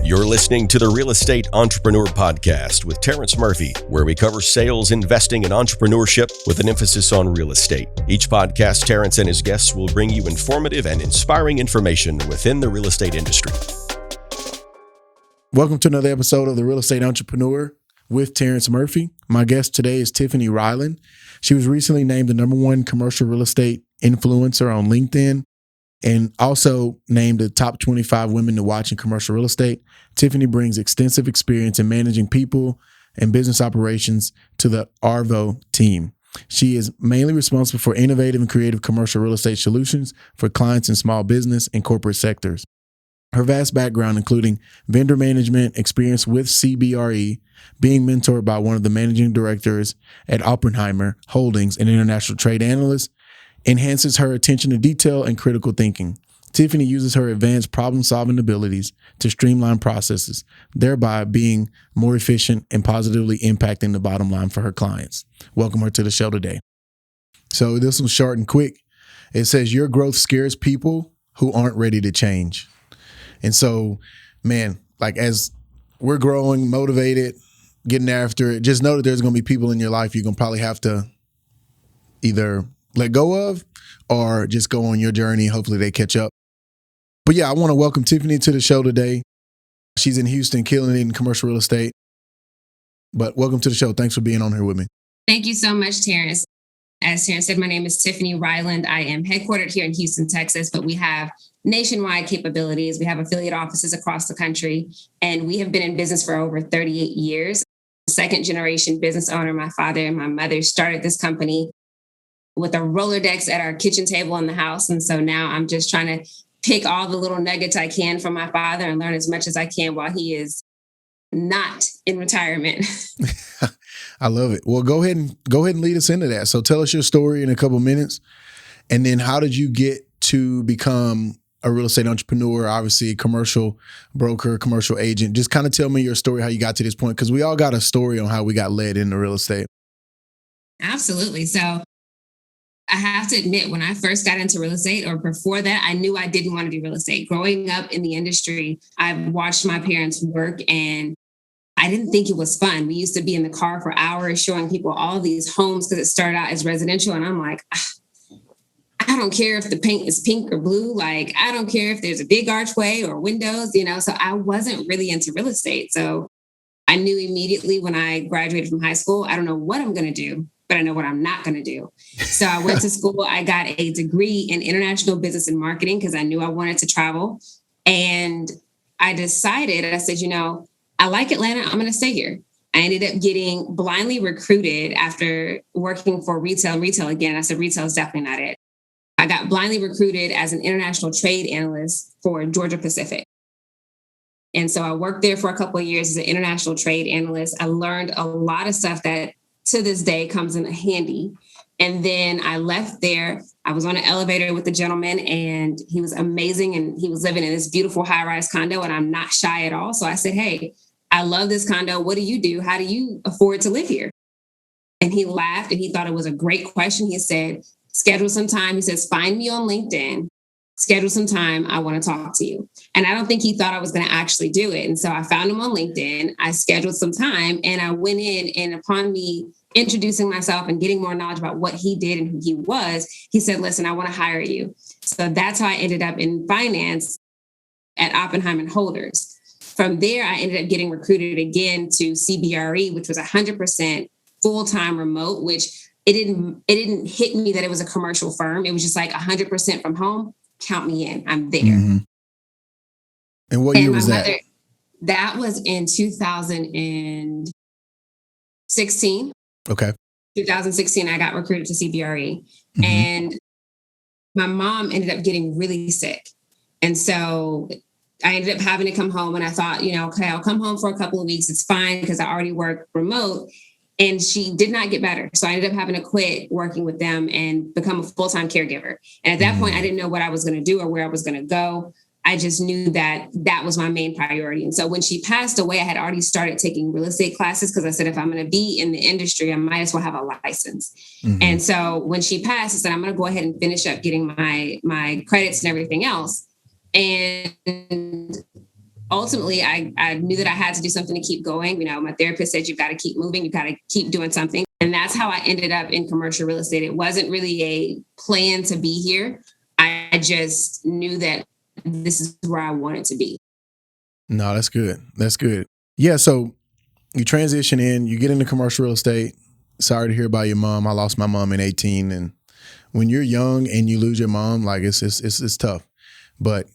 You're listening to the Real Estate Entrepreneur Podcast with Terrence Murphy, where we cover sales, investing, and entrepreneurship with an emphasis on real estate. Each podcast, Terrence and his guests will bring you informative and inspiring information within the real estate industry. Welcome to another episode of the Real Estate Entrepreneur with Terrence Murphy. My guest today is Tiffany Ryland. She was recently named the #1 commercial real estate influencer on LinkedIn, and also named the top 25 women to watch in commercial real estate. Tiffany brings extensive experience in managing people and business operations to the ARVO team. She is mainly responsible for innovative and creative commercial real estate solutions for clients in small business and corporate sectors. Her vast background, including vendor management, experience with CBRE, being mentored by one of the managing directors at Oppenheimer Holdings, an international trade analyst, enhances her attention to detail and critical thinking. Tiffany uses her advanced problem-solving abilities to streamline processes, thereby being more efficient and positively impacting the bottom line for her clients. Welcome her to the show today. So this one's short and quick. It says, your growth scares people who aren't ready to change. And so, man, like as we're growing, motivated, getting after it, just know that there's going to be people in your life you're going to probably have to either let go of or just go on your journey. Hopefully they catch up. But yeah, I want to welcome Tiffany to the show today. She's in Houston, killing it in commercial real estate. But welcome to the show. Thanks for being on here with me. Thank you so much, Terrence. As Terrence said, my name is Tiffany Ryland. I am headquartered here in Houston, Texas, but we have nationwide capabilities. We have affiliate offices across the country, and we have been in business for over 38 years. Second generation business owner. My father and my mother started this company with a Rolodex at our kitchen table in the house. And so now I'm just trying to pick all the little nuggets I can from my father and learn as much as I can while he is not in retirement. I love it. Well, go ahead and lead us into that. So tell us your story in a couple minutes. And then how did you get to become a real estate entrepreneur, obviously a commercial broker, commercial agent? Just kind of tell me your story, how you got to this point, because we all got a story on how we got led into real estate. Absolutely. So I have to admit, when I first got into real estate, or before that, I knew I didn't want to do real estate. Growing up in the industry, I watched my parents work and I didn't think it was fun. We used to be in the car for hours showing people all these homes because it started out as residential. And I'm like, I don't care if the paint is pink or blue. Like, I don't care if there's a big archway or windows, so I wasn't really into real estate. So I knew immediately when I graduated from high school, I don't know what I'm going to do, but I know what I'm not going to do. So I went to school. I got a degree in international business and marketing because I knew I wanted to travel. And I decided, I said, I like Atlanta. I'm going to stay here. I ended up getting blindly recruited after working for retail. Again, I said, retail is definitely not it. I got blindly recruited as an international trade analyst for Georgia Pacific. And so I worked there for a couple of years as an international trade analyst. I learned a lot of stuff that to this day comes in handy. And then I left there. I was on an elevator with a gentleman and he was amazing. And he was living in this beautiful high-rise condo and I'm not shy at all. So I said, hey, I love this condo. What do you do? How do you afford to live here? And he laughed and he thought it was a great question. He said, schedule some time. He says, find me on LinkedIn, schedule some time. I want to talk to you. And I don't think he thought I was going to actually do it. And so I found him on LinkedIn. I scheduled some time and I went in, and upon me introducing myself and getting more knowledge about what he did and who he was, he said, listen, I want to hire you. So that's how I ended up in finance at Oppenheimer Holdings. From there, I ended up getting recruited again to CBRE, which was 100% full-time remote, which it didn't hit me that it was a commercial firm. It was just like 100% from home. Count me in. I'm there. Mm-hmm. And what year was that? That was in 2016. Okay. 2016, I got recruited to CBRE. Mm-hmm. And my mom ended up getting really sick. And so I ended up having to come home, and I thought, okay, I'll come home for a couple of weeks. It's fine because I already work remote. And she did not get better. So I ended up having to quit working with them and become a full-time caregiver. And at that point, I didn't know what I was going to do or where I was going to go. I just knew that that was my main priority. And so when she passed away, I had already started taking real estate classes because I said, if I'm going to be in the industry, I might as well have a license. Mm-hmm. And so when she passed, I said, I'm going to go ahead and finish up getting my credits and everything else. And ultimately, I knew that I had to do something to keep going. You know, my therapist said, you've got to keep moving. You've got to keep doing something. And that's how I ended up in commercial real estate. It wasn't really a plan to be here. I just knew that this is where I wanted to be. No, that's good. That's good. Yeah. So you transition in, you get into commercial real estate. Sorry to hear about your mom. I lost my mom in 18. And when you're young and you lose your mom, like it's tough. But,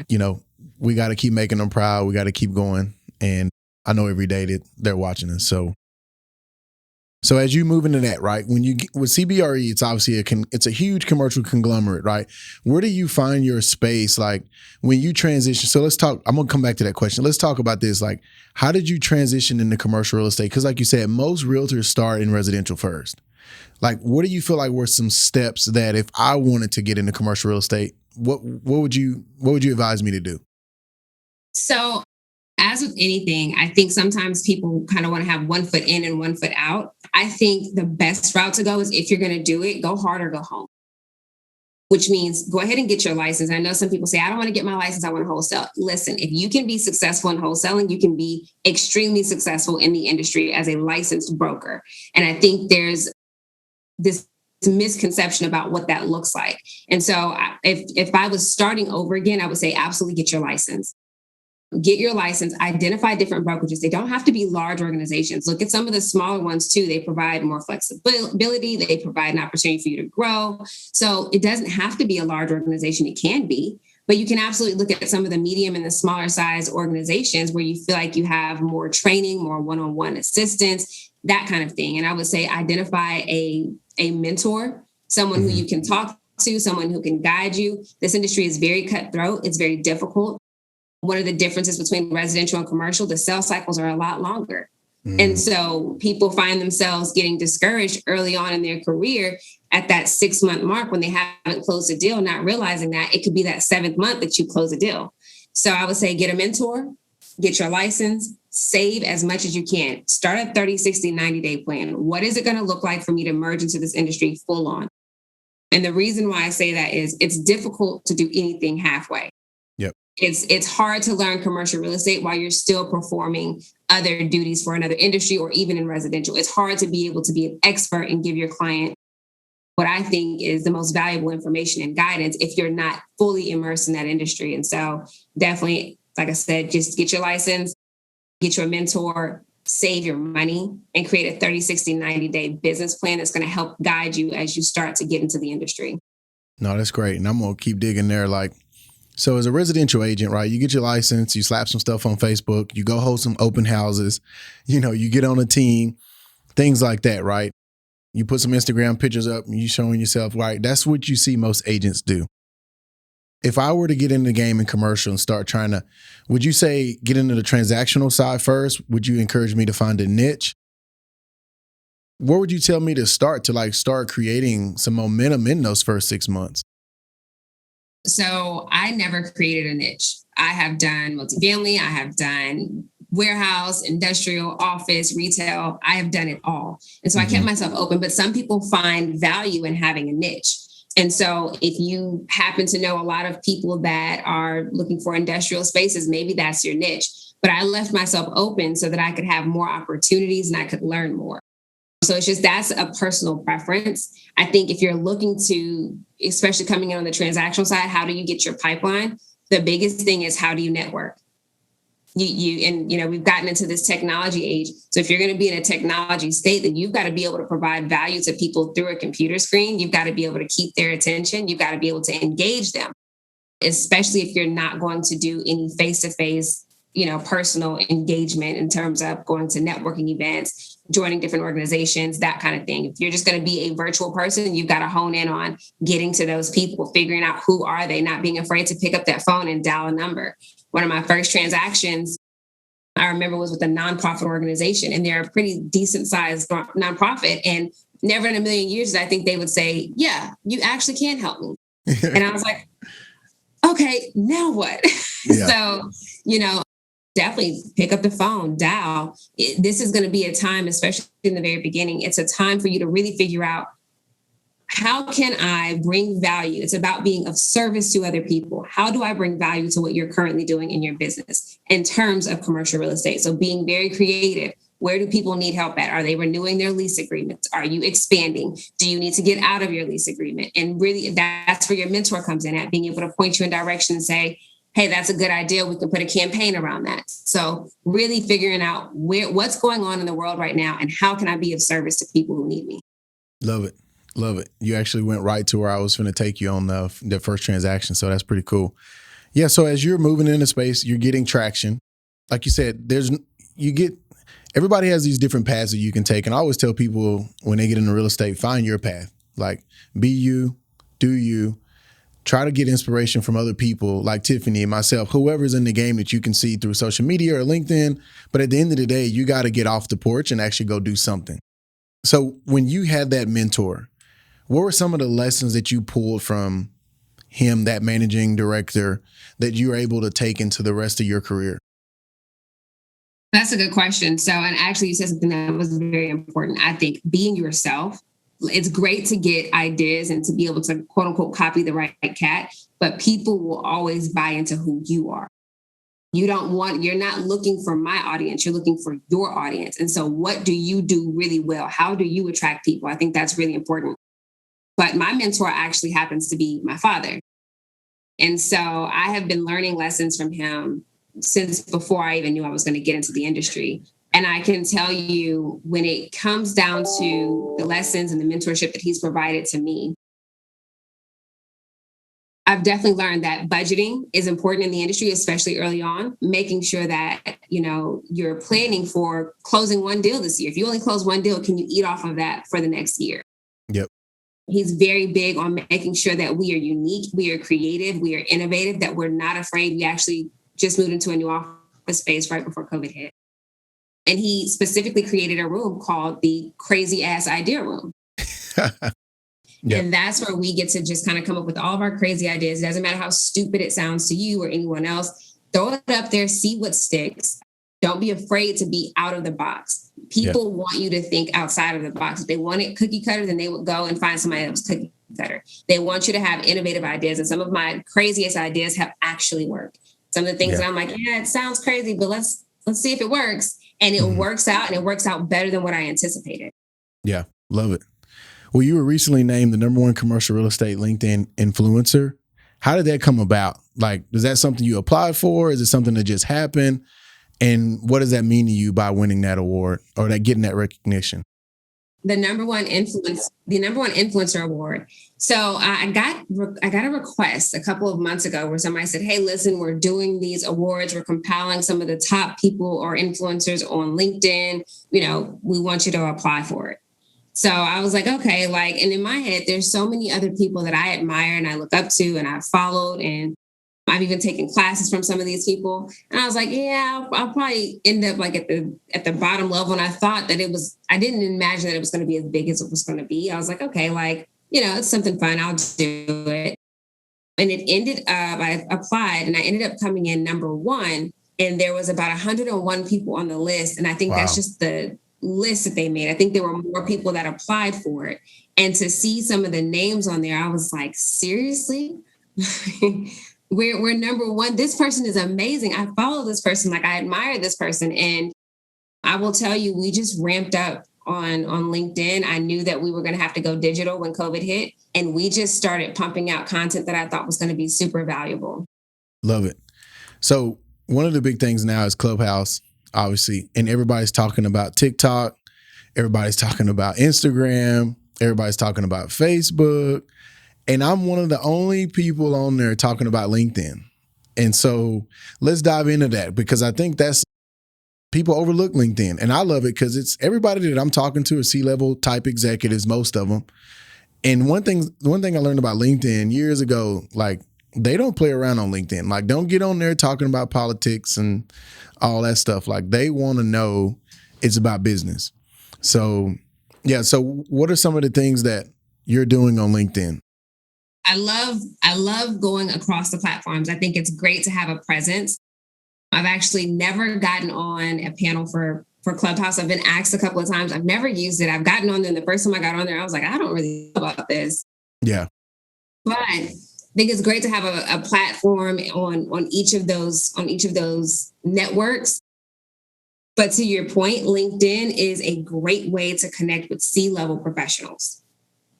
you know, we got to keep making them proud. We got to keep going. And I know every day that they're watching us. So as you move into that, right, when you with CBRE, it's obviously it's a huge commercial conglomerate, right? Where do you find your space, like when you transition? So let's talk. I'm gonna come back to that question. Let's talk about this. Like, how did you transition into commercial real estate? Because, like you said, most realtors start in residential first. Like, what do you feel like were some steps that if I wanted to get into commercial real estate, what would you advise me to do? So, as with anything, I think sometimes people kind of want to have 1 foot in and 1 foot out. I think the best route to go is, if you're going to do it, go hard or go home, which means go ahead and get your license. I know some people say, I don't want to get my license, I want to wholesale. Listen, if you can be successful in wholesaling, you can be extremely successful in the industry as a licensed broker. And I think there's this misconception about what that looks like. And so if I was starting over again, I would say absolutely get your license. Get your license, identify different brokerages. They don't have to be large organizations. Look at some of the smaller ones too. They provide more flexibility. They provide an opportunity for you to grow. So it doesn't have to be a large organization. It can be, but you can absolutely look at some of the medium and the smaller size organizations where you feel like you have more training, more one-on-one assistance, that kind of thing. And I would say identify a mentor, someone who you can talk to, someone who can guide you. This industry is very cutthroat. It's very difficult. One of the differences between residential and commercial, the sales cycles are a lot longer. And so people find themselves getting discouraged early on in their career at that 6-month mark when they haven't closed a deal, not realizing that it could be that 7th month that you close a deal. So I would say get a mentor, get your license, save as much as you can. Start a 30, 60, 90-day plan. What is it going to look like for me to merge into this industry full on? And the reason why I say that is it's difficult to do anything halfway. It's hard to learn commercial real estate while you're still performing other duties for another industry or even in residential. It's hard to be able to be an expert and give your client what I think is the most valuable information and guidance if you're not fully immersed in that industry. And so definitely, like I said, just get your license, get your mentor, save your money, and create a 30, 60, 90-day business plan that's going to help guide you as you start to get into the industry. No, that's great. And I'm going to keep digging there. So as a residential agent, right, you get your license, you slap some stuff on Facebook, you go host some open houses, you get on a team, things like that, right? You put some Instagram pictures up and you showing yourself, right? That's what you see most agents do. If I were to get in the game in commercial and start would you say get into the transactional side first? Would you encourage me to find a niche? Where would you tell me to start start creating some momentum in those first 6 months? So I never created a niche. I have done multifamily. I have done warehouse, industrial, office, retail. I have done it all. And so I kept myself open, but some people find value in having a niche. And so if you happen to know a lot of people that are looking for industrial spaces, maybe that's your niche. But I left myself open so that I could have more opportunities and I could learn more. So it's just, that's a personal preference. I think if you're looking to, especially coming in on the transactional side, how do you get your pipeline? The biggest thing is, how do you network? We've gotten into this technology age. So if you're going to be in a technology state, then you've got to be able to provide value to people through a computer screen. You've got to be able to keep their attention. You've got to be able to engage them, especially if you're not going to do any face-to-face, personal engagement in terms of going to networking events, joining different organizations, that kind of thing. If you're just going to be a virtual person, you've got to hone in on getting to those people, figuring out who are they, not being afraid to pick up that phone and dial a number. One of my first transactions, I remember, was with a nonprofit organization, and they're a pretty decent sized nonprofit. And never in a million years did I think they would say, yeah, you actually can help me. And I was like, okay, now what? Yeah. So, definitely pick up the phone, dial. This is going to be a time, especially in the very beginning, it's a time for you to really figure out, how can I bring value? It's about being of service to other people. How do I bring value to what you're currently doing in your business? in terms of commercial real estate. So being very creative. Where do people need help at? Are they renewing their lease agreements? Are you expanding? Do you need to get out of your lease agreement? And really, that's where your mentor comes in at, being able to point you in direction and say, hey, that's a good idea. We can put a campaign around that. So really figuring out what's going on in the world right now and how can I be of service to people who need me. Love it. Love it. You actually went right to where I was going to take you on the first transaction. So that's pretty cool. Yeah. So as you're moving into space, you're getting traction. Like you said, everybody has these different paths that you can take. And I always tell people when they get into real estate, find your path. Like be you, do you. Try to get inspiration from other people like Tiffany and myself, whoever's in the game that you can see through social media or LinkedIn. But at the end of the day, you got to get off the porch and actually go do something. So when you had that mentor, what were some of the lessons that you pulled from him, that managing director, that you were able to take into the rest of your career? That's a good question. So, and actually you said something that was very important. I think being yourself. It's great to get ideas and to be able to quote unquote copy the right cat, but people will always buy into who you are. You're not looking for my audience, you're looking for your audience. And so what do you do really well? How do you attract people? I think that's really important. But my mentor actually happens to be my father. And so I have been learning lessons from him since before I even knew I was going to get into the industry. And I can tell you when it comes down to the lessons and the mentorship that he's provided to me, I've definitely learned that budgeting is important in the industry, especially early on, making sure that, you're planning for closing one deal this year. If you only close one deal, can you eat off of that for the next year? Yep. He's very big on making sure that we are unique, we are creative, we are innovative, that we're not afraid. We actually just moved into a new office space right before COVID hit. And he specifically created a room called the Crazy Ass Idea Room. Yep. And that's where we get to just kind of come up with all of our crazy ideas. It doesn't matter how stupid it sounds to you or anyone else. Throw it up there, see what sticks. Don't be afraid to be out of the box. People want you to think outside of the box. If they want it cookie cutter, then they would go and find somebody else cookie cutter. They want you to have innovative ideas. And some of my craziest ideas have actually worked. Some of the things that I'm like, yeah, it sounds crazy, but let's see if it works. And it works out, and it works out better than what I anticipated. Yeah, love it. Well, you were recently named the #1 commercial real estate LinkedIn influencer. How did that come about? Like, is that something you applied for? Is it something that just happened? And what does that mean to you by winning that award or getting that recognition? The #1 influencer award. So I got a request a couple of months ago where somebody said, hey, listen, we're doing these awards. We're compiling some of the top people or influencers on LinkedIn. We want you to apply for it. So I was like, okay, and in my head, there's so many other people that I admire and I look up to and I've followed, and I've even taken classes from some of these people. And I was like, yeah, I'll probably end up at the bottom level. And I thought that I didn't imagine that it was going to be as big as it was going to be. I was like, okay, it's something fun. I'll do it. And it ended up, I applied and I ended up coming in #1. And there was about 101 people on the list. And I think that's just the list that they made. I think there were more people that applied for it. And to see some of the names on there, I was like, seriously? We're #1. This person is amazing. I follow this person. I admire this person. And I will tell you, we just ramped up on LinkedIn. I knew that we were going to have to go digital when COVID hit. And we just started pumping out content that I thought was going to be super valuable. Love it. So one of the big things now is Clubhouse, obviously. And everybody's talking about TikTok. Everybody's talking about Instagram. Everybody's talking about Facebook. And I'm one of the only people on there talking about LinkedIn. And so let's dive into that, because I think people overlook LinkedIn. And I love it because it's everybody that I'm talking to are C-level type executives, most of them. And one thing I learned about LinkedIn years ago, they don't play around on LinkedIn. Don't get on there talking about politics and all that stuff. They want to know it's about business. So, yeah. So what are some of the things that you're doing on LinkedIn? I love going across the platforms. I think it's great to have a presence. I've actually never gotten on a panel for Clubhouse. I've been asked a couple of times. I've never used it. I've gotten on there. And the first time I got on there, I was like, I don't really know about this. Yeah. But think it's great to have a platform on each of those networks. But to your point, LinkedIn is a great way to connect with C-level professionals.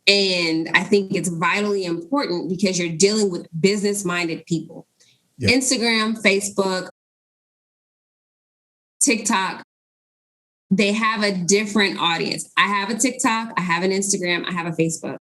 And I think it's vitally important because you're dealing with business-minded people. Yep. Instagram, Facebook, TikTok, they have a different audience. I have a TikTok, I have an Instagram, I have a Facebook.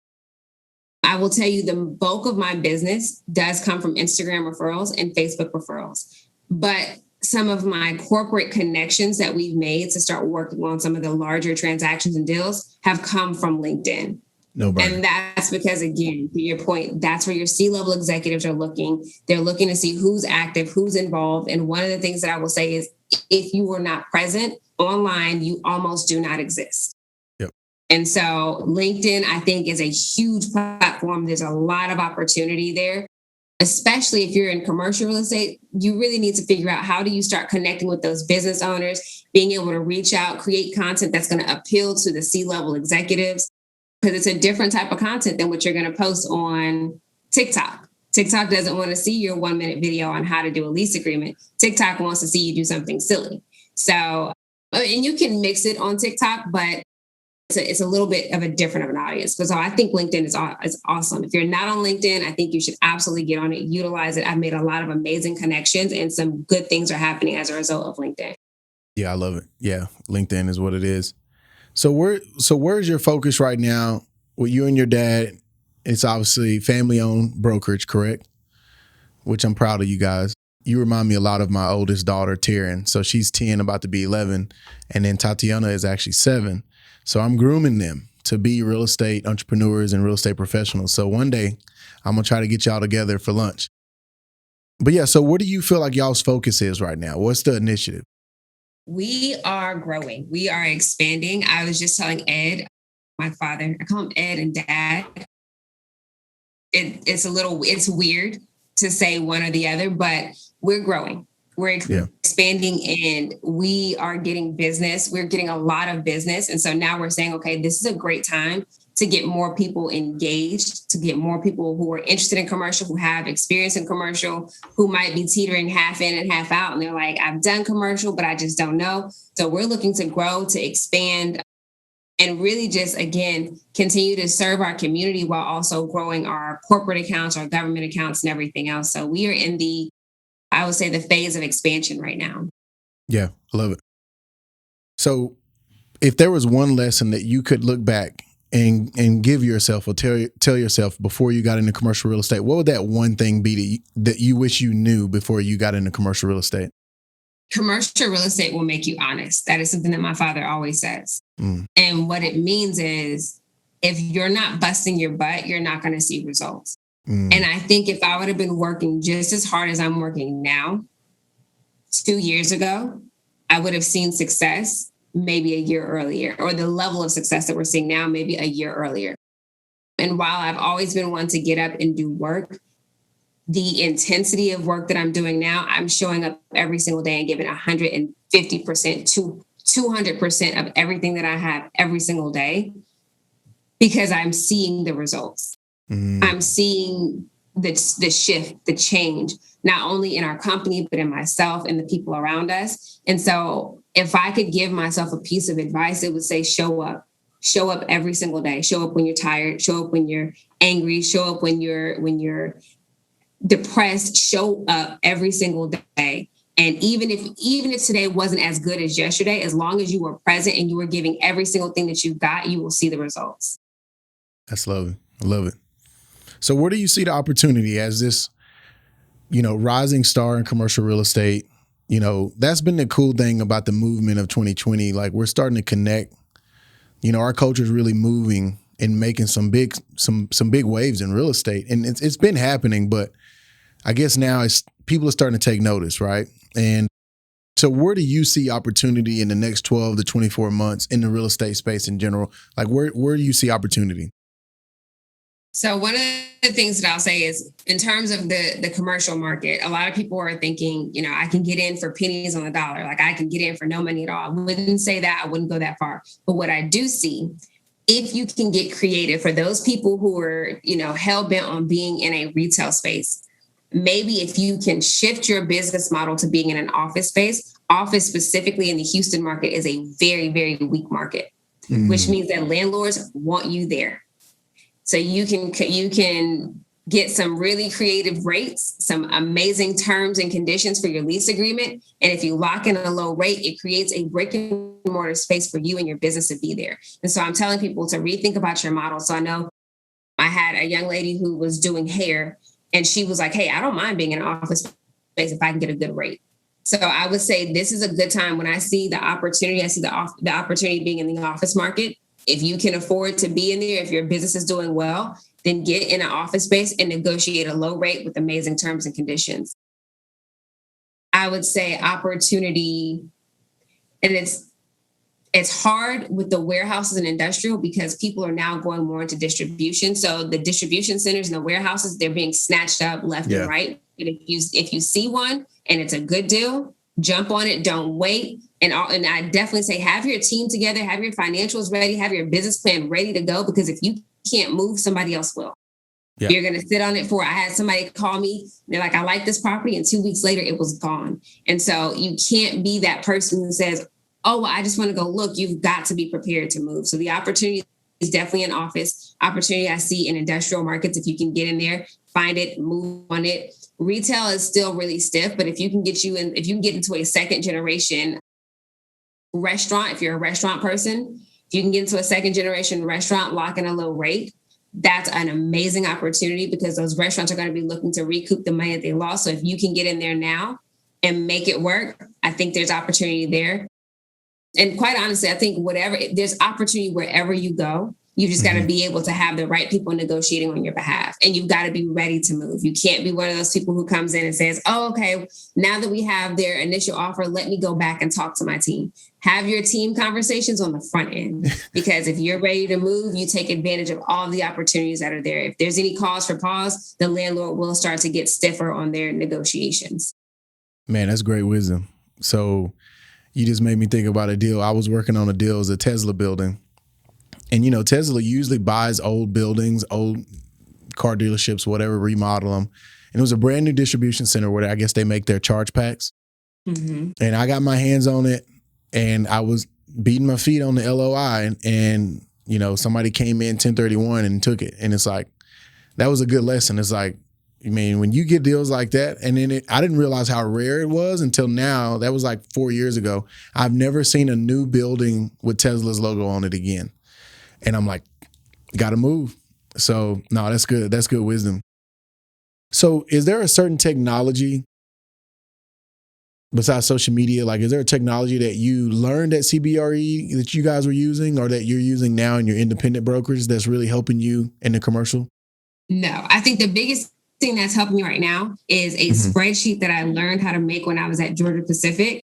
I will tell you the bulk of my business does come from Instagram referrals and Facebook referrals. But some of my corporate connections that we've made to start working on some of the larger transactions and deals have come from LinkedIn. And that's because, again, to your point, that's where your C-level executives are looking. They're looking to see who's active, who's involved. And one of the things that I will say is if you are not present online, you almost do not exist. Yep. And so LinkedIn, I think, is a huge platform. There's a lot of opportunity there. Especially if you're in commercial real estate, you really need to figure out how do you start connecting with those business owners, being able to reach out, create content that's going to appeal to the C-level executives, because it's a different type of content than what you're going to post on TikTok. TikTok doesn't want to see your 1-minute video on how to do a lease agreement. TikTok wants to see you do something silly. So, and you can mix it on TikTok, but it's a little bit of a different of an audience. So I think LinkedIn is awesome. If you're not on LinkedIn, I think you should absolutely get on it, utilize it. I've made a lot of amazing connections and some good things are happening as a result of LinkedIn. Yeah, I love it. Yeah, LinkedIn is what it is. So where's your focus right now with you and your dad? It's obviously family-owned brokerage, correct? Which I'm proud of you guys. You remind me a lot of my oldest daughter, Taryn. So she's 10, about to be 11. And then Tatiana is actually 7. So I'm grooming them to be real estate entrepreneurs and real estate professionals. So one day I'm going to try to get y'all together for lunch. But yeah, so what do you feel like y'all's focus is right now? What's the initiative? We are growing. We are expanding. I was just telling Ed, my father, I call him Ed and Dad. It's weird to say one or the other, but we're growing. We're expanding and we are getting business. We're getting a lot of business. And so now we're saying, okay, this is a great time to get more people engaged, to get more people who are interested in commercial, who have experience in commercial, who might be teetering half in and half out. And they're like, I've done commercial, but I just don't know. So we're looking to grow, to expand, and really just, again, continue to serve our community while also growing our corporate accounts, our government accounts, and everything else. So we are in the phase of expansion right now. Yeah, I love it. So if there was one lesson that you could look back and give yourself or tell yourself before you got into commercial real estate, what would that one thing be that you wish you knew before you got into commercial real estate? Commercial real estate will make you honest. That is something that my father always says. And what it means is if you're not busting your butt, you're not going to see results. And I think if I would have been working just as hard as I'm working now, 2 years ago, I would have seen success maybe a year earlier, or the level of success that we're seeing now, maybe a year earlier. And while I've always been one to get up and do work, the intensity of work that I'm doing now, I'm showing up every single day and giving 150% to 200% of everything that I have every single day because I'm seeing the results. I'm seeing the shift, the change, not only in our company, but in myself and the people around us. And so if I could give myself a piece of advice, it would say, show up every single day, show up when you're tired, show up when you're angry, show up when you're depressed, show up every single day. And even if today wasn't as good as yesterday, as long as you were present and you were giving every single thing that you got, you will see the results. That's lovely. I love it. So where do you see the opportunity as this, rising star in commercial real estate? That's been the cool thing about the movement of 2020. Like we're starting to connect, our culture is really moving and making some big waves in real estate. And it's been happening, but I guess now people are starting to take notice, right? And so where do you see opportunity in the next 12 to 24 months in the real estate space in general? Like where do you see opportunity? So one of the things that I'll say is in terms of the commercial market, a lot of people are thinking, I can get in for pennies on the dollar. Like I can get in for no money at all. I wouldn't say that. I wouldn't go that far. But what I do see if you can get creative for those people who are, hell bent on being in a retail space, maybe if you can shift your business model to being in an office space, office specifically in the Houston market is a very, very weak market, which means that landlords want you there. So you can get some really creative rates, some amazing terms and conditions for your lease agreement. And if you lock in a low rate, it creates a brick and mortar space for you and your business to be there. And so I'm telling people to rethink about your model. So I know I had a young lady who was doing hair, and she was like, hey, I don't mind being in an office space if I can get a good rate. So I would say this is a good time when I see the opportunity. I see the opportunity being in the office market. If you can afford to be in there, if your business is doing well, then get in an office space and negotiate a low rate with amazing terms and conditions. I would say opportunity, and it's hard with the warehouses and industrial because people are now going more into distribution. So the distribution centers and the warehouses, they're being snatched up left and right. And if you see one and it's a good deal, jump on it. Don't wait. And I definitely say have your team together, have your financials ready, have your business plan ready to go, because if you can't move, somebody else will. Yeah. You're going to sit on it I had somebody call me. They're like, I like this property. And 2 weeks later, it was gone. And so you can't be that person who says, oh, well, I just want to go look. You've got to be prepared to move. So the opportunity is definitely an office opportunity. I see in industrial markets. If you can get in there, find it, move on it. Retail is still really stiff, but if you can get into a second generation restaurant, if you're a restaurant person, if you can get into a second generation restaurant, lock in a low rate, that's an amazing opportunity because those restaurants are going to be looking to recoup the money that they lost. So if you can get in there now and make it work, I think there's opportunity there. And quite honestly, I think there's opportunity wherever you go. You just got to be able to have the right people negotiating on your behalf. And you've got to be ready to move. You can't be one of those people who comes in and says, oh, okay, now that we have their initial offer, let me go back and talk to my team. Have your team conversations on the front end, because if you're ready to move, you take advantage of all the opportunities that are there. If there's any cause for pause, the landlord will start to get stiffer on their negotiations. Man, that's great wisdom. So you just made me think about a deal. I was working on a deal. It was a Tesla building. And, Tesla usually buys old buildings, old car dealerships, whatever, remodel them. And it was a brand new distribution center where I guess they make their charge packs. Mm-hmm. And I got my hands on it and I was beating my feet on the LOI and somebody came in 1031 and took it. And it's like, that was a good lesson. It's like, when you get deals like that, and then I didn't realize how rare it was until now. That was like 4 years ago. I've never seen a new building with Tesla's logo on it again. And I'm like, got to move. So, no, that's good. That's good wisdom. So is there a certain technology besides social media? Like, is there a technology that you learned at CBRE that you guys were using or that you're using now in your independent brokerage that's really helping you in the commercial? No, I think the biggest thing that's helping me right now is a spreadsheet that I learned how to make when I was at Georgia Pacific,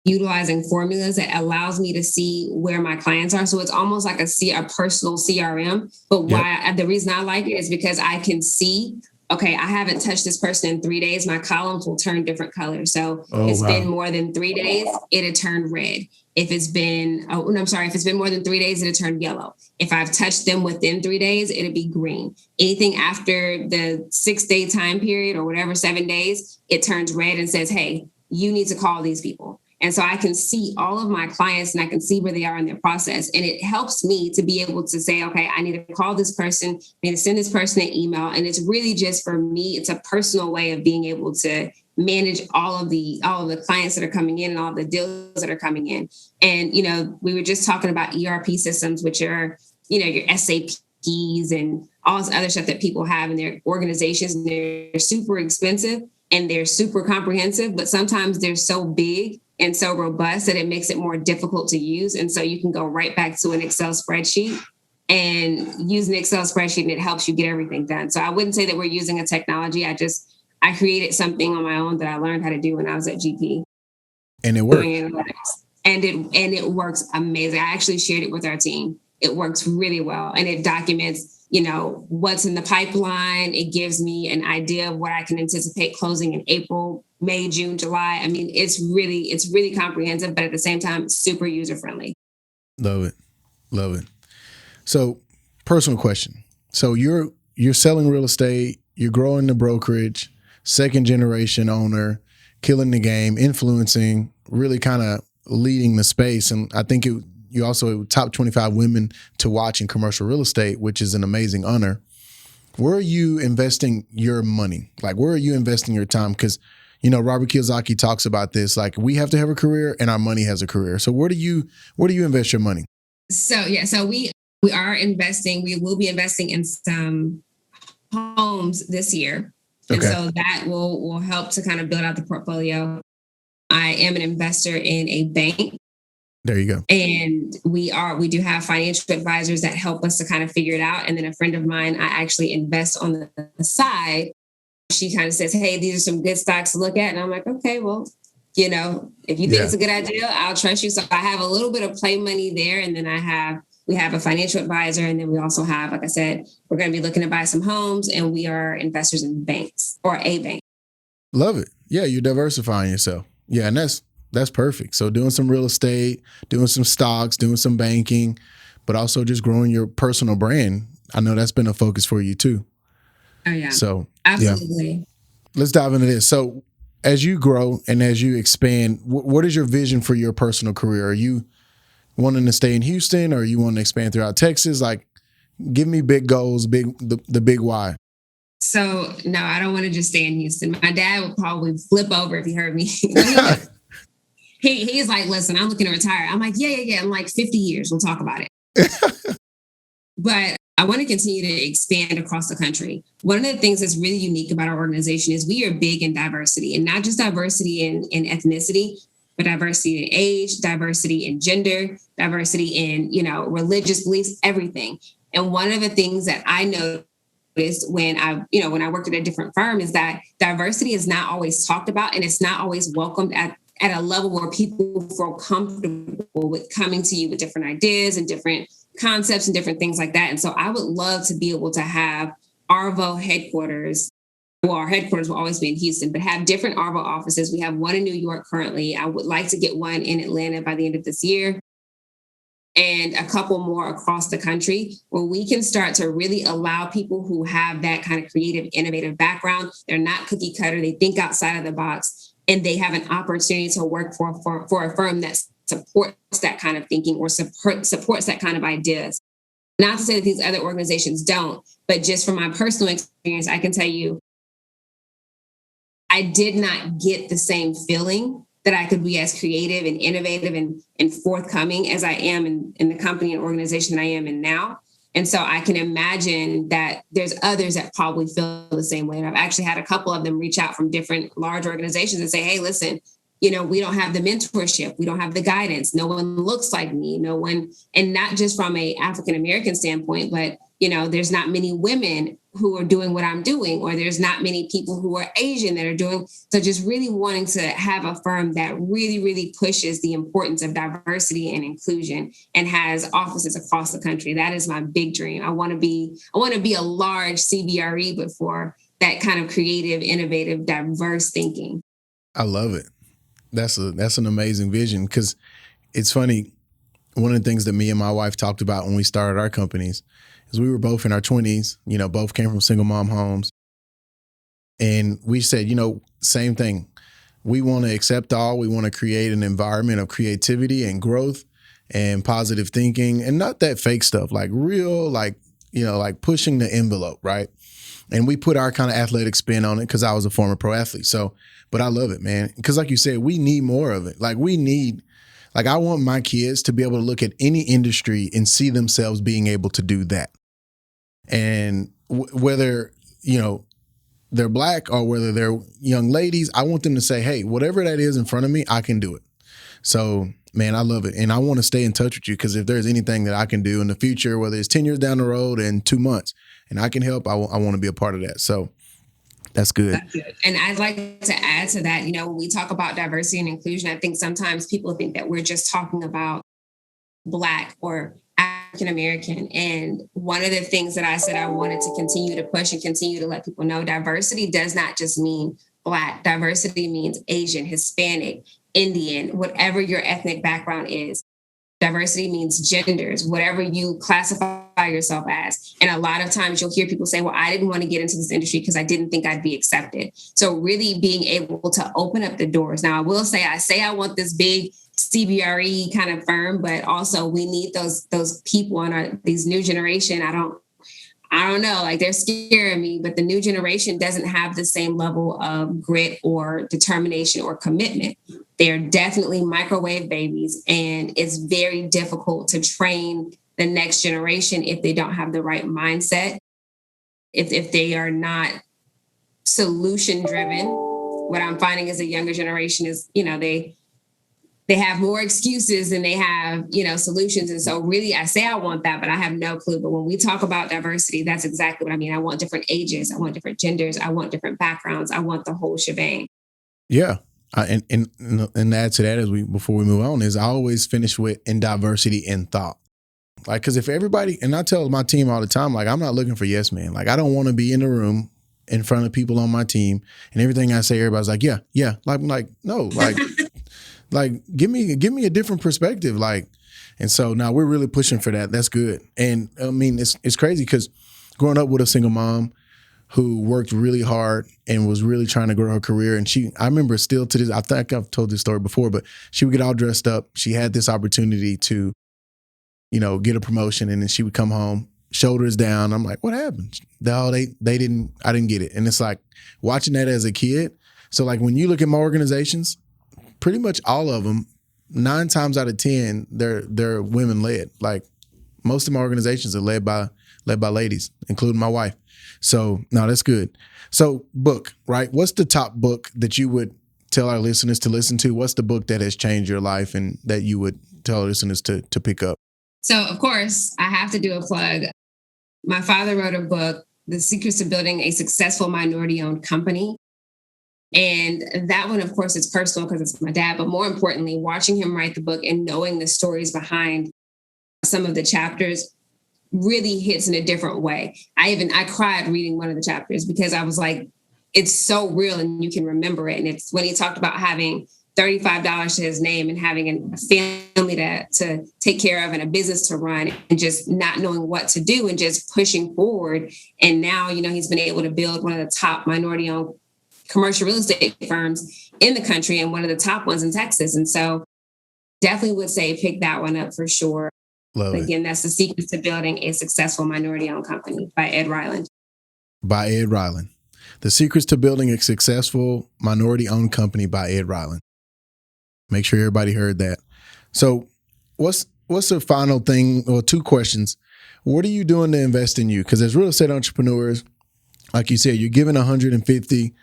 utilizing formulas that allows me to see where my clients are. So it's almost like a personal CRM. But the reason I like it is because I can see, okay, I haven't touched this person in 3 days. My columns will turn different colors. So been more than 3 days, it'll turn red. If it's been more than 3 days, it'll turn yellow. If I've touched them within 3 days, it'll be green. Anything after the 6-day time period or whatever, 7 days, it turns red and says, hey, you need to call these people. And so I can see all of my clients and I can see where they are in their process. And it helps me to be able to say, okay, I need to call this person, I need to send this person an email. And it's really just for me, it's a personal way of being able to manage all of the clients that are coming in and all the deals that are coming in. And, we were just talking about ERP systems, which are, your SAPs and all this other stuff that people have in their organizations. And they're super expensive and they're super comprehensive, but sometimes they're so big and so robust that it makes it more difficult to use. And so you can go right back to an Excel spreadsheet and use an Excel spreadsheet and it helps you get everything done. So I wouldn't say that we're using a technology. I created something on my own that I learned how to do when I was at GP. And it worked. And it works amazing. I actually shared it with our team. It works really well. And it documents, what's in the pipeline. It gives me an idea of what I can anticipate closing in April, May, June, July. I mean, it's really comprehensive, but at the same time, it's super user-friendly. Love it. So, personal question. So you're selling real estate, you're growing the brokerage, second generation owner, killing the game, influencing, really kind of leading the space. And I think you also top 25 women to watch in commercial real estate, which is an amazing honor. Where are you investing your money? Like, where are you investing your time? Because, Robert Kiyosaki talks about this. Like, we have to have a career and our money has a career. So where do you invest your money? So we are investing. We will be investing in some homes this year. And Okay. so that will help to kind of build out the portfolio. I am an investor in a bank. There you go. And we do have financial advisors that help us to kind of figure it out. And then a friend of mine, I actually invest on the side. She kind of says, hey, these are some good stocks to look at. And I'm like, okay, well, if you think it's a good idea, I'll trust you. So I have a little bit of play money there. And then we have a financial advisor. And then we also have, like I said, we're going to be looking to buy some homes, and we are investors in banks or a bank. Love it. Yeah, you're diversifying yourself. Yeah, and that's perfect. So doing some real estate, doing some stocks, doing some banking, but also just growing your personal brand. I know that's been a focus for you too. Oh, yeah. So absolutely. Yeah. Let's dive into this. So as you grow and as you expand, what is your vision for your personal career? Are you wanting to stay in Houston, or are you wanting to expand throughout Texas? Like, give me big goals, the big why. So no, I don't want to just stay in Houston. My dad would probably flip over if he heard me. He's like, listen, I'm looking to retire. I'm like, yeah. In like 50 years, we'll talk about it. But I want to continue to expand across the country. One of the things that's really unique about our organization is we are big in diversity, and not just diversity in ethnicity, but diversity in age, diversity in gender, diversity in, religious beliefs, everything. And one of the things that I noticed when I worked at a different firm is that diversity is not always talked about, and it's not always welcomed at a level where people feel comfortable with coming to you with different ideas and different concepts and different things like that. And so I would love to be able to have ARVO headquarters. Well, our headquarters will always be in Houston, but have different ARVO offices. We have one in New York currently. I would like to get one in Atlanta by the end of this year, and a couple more across the country, where we can start to really allow people who have that kind of creative, innovative background. They're not cookie cutter. They think outside of the box, and they have an opportunity to work for a firm that supports that kind of thinking or supports that kind of ideas. Not to say that these other organizations don't, but just from my personal experience, I can tell you, I did not get the same feeling that I could be as creative and innovative and forthcoming as I am in the company and organization that I am in now. And so I can imagine that there's others that probably feel the same way. And I've actually had a couple of them reach out from different large organizations and say, hey, listen, we don't have the mentorship. We don't have the guidance. No one looks like me. No one, and not just from a African-American standpoint, but, there's not many women who are doing what I'm doing, or there's not many people who are Asian that are doing. So just really wanting to have a firm that really, really pushes the importance of diversity and inclusion and has offices across the country. That is my big dream. I want to be a large CBRE, but for that kind of creative, innovative, diverse thinking. I love it. That's an amazing vision, because it's funny. One of the things that me and my wife talked about when we started our companies is we were both in our 20s, both came from single mom homes. And we said, same thing. We want to accept all. We want to create an environment of creativity and growth and positive thinking, and not that fake stuff, like real, like pushing the envelope, right? And we put our kind of athletic spin on it, because I was a former pro athlete. So, but I love it, man. Because like you said, we need more of it. I want my kids to be able to look at any industry and see themselves being able to do that. And whether, they're Black or whether they're young ladies, I want them to say, hey, whatever that is in front of me, I can do it. So, man, I love it. And I want to stay in touch with you, because if there's anything that I can do in the future, whether it's 10 years down the road and 2 months, and I can help, I want to be a part of that. So that's good. That's good. And I'd like to add to that, when we talk about diversity and inclusion, I think sometimes people think that we're just talking about Black or African American. And one of the things that I said I wanted to continue to push and continue to let people know, diversity does not just mean Black. Diversity means Asian, Hispanic, Indian, whatever your ethnic background is. Diversity means genders, whatever you classify yourself as. And a lot of times you'll hear people say, well, I didn't want to get into this industry because I didn't think I'd be accepted. So really being able to open up the doors. Now, I will say I want this big CBRE kind of firm, but also we need those people on these new generation. I don't know, like they're scaring me, but the new generation doesn't have the same level of grit or determination or commitment. They're definitely microwave babies, and it's very difficult to train the next generation if they don't have the right mindset, if they are not solution driven. What I'm finding as a younger generation is, they have more excuses than they have, solutions. And so really I say I want that, but I have no clue. But when we talk about diversity, that's exactly what I mean. I want different ages. I want different genders. I want different backgrounds. I want the whole shebang. Yeah. And add to that before we move on is I always finish with in diversity in thought. Like, because if everybody, and I tell my team all the time, like, I'm not looking for yes men. Like, I don't want to be in the room in front of people on my team and everything I say, everybody's like, yeah. Like, no, like, like, give me a different perspective. Like, and so now we're really pushing for that. That's good. And I mean, it's crazy because growing up with a single mom who worked really hard and was really trying to grow her career. And I remember still to this, I think I've told this story before, but she would get all dressed up. She had this opportunity to, get a promotion, and then she would come home, shoulders down. I'm like, what happened? I didn't get it. And it's like watching that as a kid. So like when you look at my organizations, pretty much all of them, 9 times out of 10, they're women led. Like most of my organizations are led by ladies, including my wife. So no, that's good. So book, right? What's the top book that you would tell our listeners to listen to? What's the book that has changed your life and that you would tell our listeners to pick up? So of course I have to do a plug. My father wrote a book, The Secrets to Building a Successful Minority-Owned Company. And that one, of course, it's personal because it's my dad, but more importantly, watching him write the book and knowing the stories behind some of the chapters really hits in a different way. I cried reading one of the chapters because I was like, it's so real and you can remember it. And it's when he talked about having $35 to his name and having a family to take care of and a business to run and just not knowing what to do and just pushing forward. And now, he's been able to build one of the top minority-owned commercial real estate firms in the country and one of the top ones in Texas. And so definitely would say pick that one up for sure. Love it. Again, that's The Secrets to Building a Successful Minority-Owned Company by Ed Ryland. By Ed Ryland. The Secrets to Building a Successful Minority-Owned Company by Ed Ryland. Make sure everybody heard that. So what's the final thing, or 2 questions? What are you doing to invest in you? Because as real estate entrepreneurs, like you said, you're giving 150,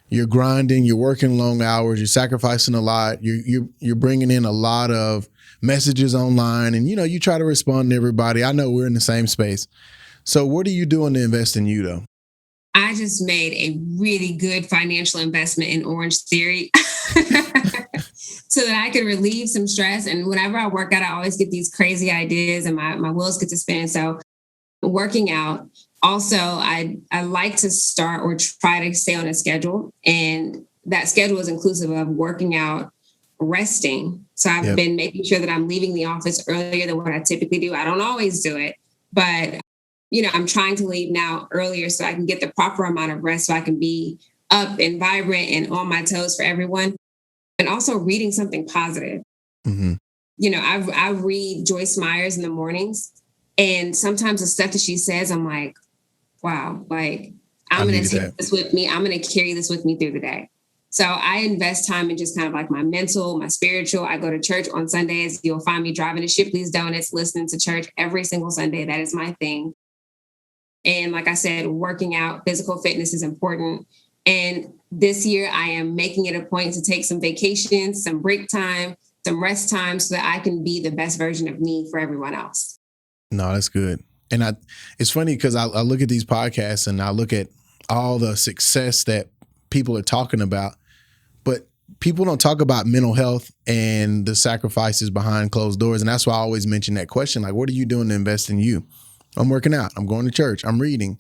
you're grinding, you're working long hours, you're sacrificing a lot, you're bringing in a lot of messages online, and you try to respond to everybody. I know we're in the same space. So what are you doing to invest in you though? I just made a really good financial investment in Orange Theory so that I could relieve some stress. And whenever I work out, I always get these crazy ideas and my wheels get to spin. So working out. Also, I like to start or try to stay on a schedule. And that schedule is inclusive of working out, resting. So I've been making sure that I'm leaving the office earlier than what I typically do. I don't always do it, but I'm trying to leave now earlier so I can get the proper amount of rest so I can be up and vibrant and on my toes for everyone. And also reading something positive. Mm-hmm. I read Joyce Myers in the mornings, and sometimes the stuff that she says, I'm like, wow, like I'm going to take this with me. I'm going to carry this with me through the day. So I invest time in just kind of like my mental, my spiritual. I go to church on Sundays. You'll find me driving to Shipley's Donuts, listening to church every single Sunday. That is my thing. And like I said, working out, physical fitness is important. And this year I am making it a point to take some vacations, some break time, some rest time so that I can be the best version of me for everyone else. No, that's good. And it's funny because I look at these podcasts and I look at all the success that people are talking about, but people don't talk about mental health and the sacrifices behind closed doors. And that's why I always mention that question, like, what are you doing to invest in you? I'm working out. I'm going to church. I'm reading.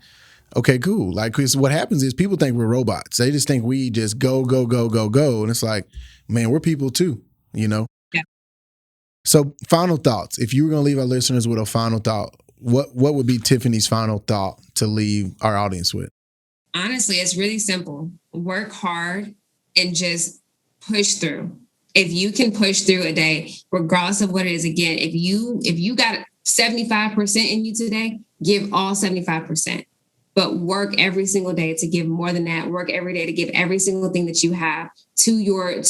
Okay, cool. Like, because what happens is people think we're robots. They just think we just go, go, go, go, go. And it's like, man, we're people too, Yeah. So final thoughts. If you were going to leave our listeners with a final thought, what would be Tiffany's final thought to leave our audience with? Honestly, it's really simple. Work hard and just push through. If you can push through a day, regardless of what it is, again, if you got 75% in you today, give all 75%. But work every single day to give more than that. Work every day to give every single thing that you have to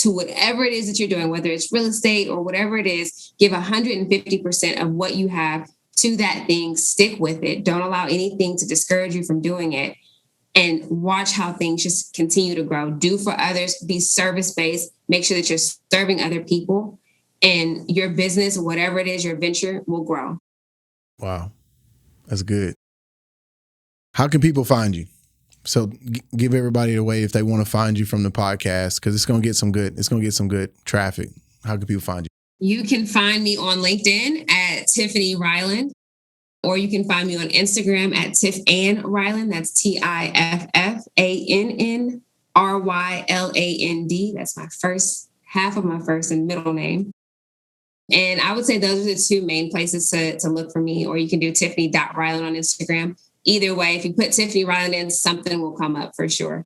whatever it is that you're doing, whether it's real estate or whatever it is. Give 150% of what you have to that thing. Stick with it. Don't allow anything to discourage you from doing it. And watch how things just continue to grow. Do for others. Be service-based. Make sure that you're serving other people. And your business, whatever it is, your venture will grow. Wow. That's good. How can people find you? So give everybody a way if they want to find you from the podcast, because it's going to get some good traffic. How can people find you? You can find me on LinkedIn at Tiffany Ryland, or you can find me on Instagram at Tiff-Ann Ryland. That's TIFFANNRYLAND. That's my half of my first and middle name. And I would say those are the two main places to look for me, or you can do Tiffany.Ryland on Instagram. Either way, if you put Tiffany Ryland in, something will come up for sure.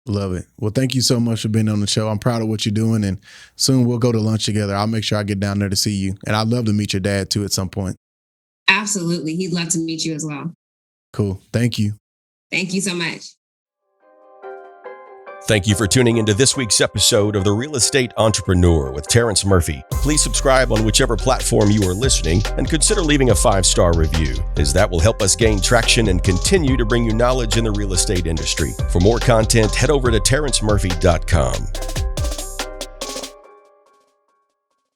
Love it. Well, thank you so much for being on the show. I'm proud of what you're doing, and soon we'll go to lunch together. I'll make sure I get down there to see you. And I'd love to meet your dad too at some point. Absolutely. He'd love to meet you as well. Cool. Thank you. Thank you so much. Thank you for tuning into this week's episode of The Real Estate Entrepreneur with Terrence Murphy. Please subscribe on whichever platform you are listening and consider leaving a 5-star review, as that will help us gain traction and continue to bring you knowledge in the real estate industry. For more content, head over to terrencemurphy.com.